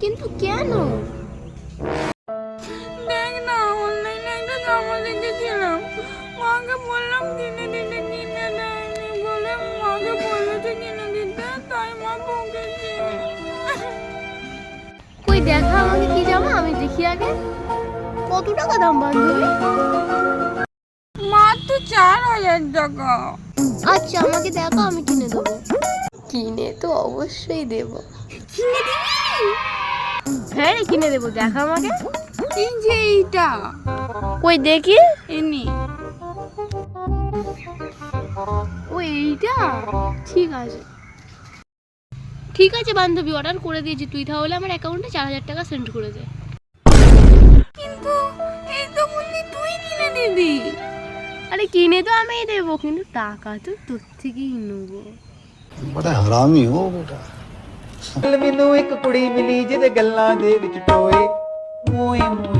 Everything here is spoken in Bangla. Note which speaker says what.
Speaker 1: কিন্তু কেন?
Speaker 2: দেখ না, অনলাইনে একটা জামা দেখেছিলাম, মাকে বললাম কিনে দিতে, কিনে দেয়নি বলে মাকে বলেছে কিনে দিতে, তাই মা বকেছে।
Speaker 1: কই দেখা আমাকে কি জামা, আমি দেখি আগে। কত টাকা দাম বান্ধবী?
Speaker 2: মাত্র 4,000 টাকা।
Speaker 1: আচ্ছা আমাকে দেখো, আমি কিনে দেবো। কিনে তো অবশ্যই দেব। কিনে দিবি? হ্যাঁ রে কিনে দেবো, দেখা আমাকে।
Speaker 2: এই যে এইটা,
Speaker 1: কই দেখি।
Speaker 2: এনি।
Speaker 1: ও এইটা? ঠিক আছে ঠিক আছে বান্ধবী, অর্ডার করে দিয়েছি। তুই তাহলে আমার অ্যাকাউন্টে 4,000 টাকা সেন্ড করে দে।
Speaker 2: কিন্তু এই তো বললি তুই কিনে দিবি।
Speaker 1: আরে কিনে তো আমিই দেবো, কিন্তু টাকা তো তোর থেকেই নেবো।
Speaker 3: बड़ा हरामी हो बेटा।
Speaker 4: ਮੈਨੂੰ ਇੱਕ ਕੁੜੀ ਮਿਲੀ ਜਿਹਦੇ ਗੱਲਾਂ ਦੇ ਵਿੱਚ ਟੋਏ ਮੋਏ ਮੋਏ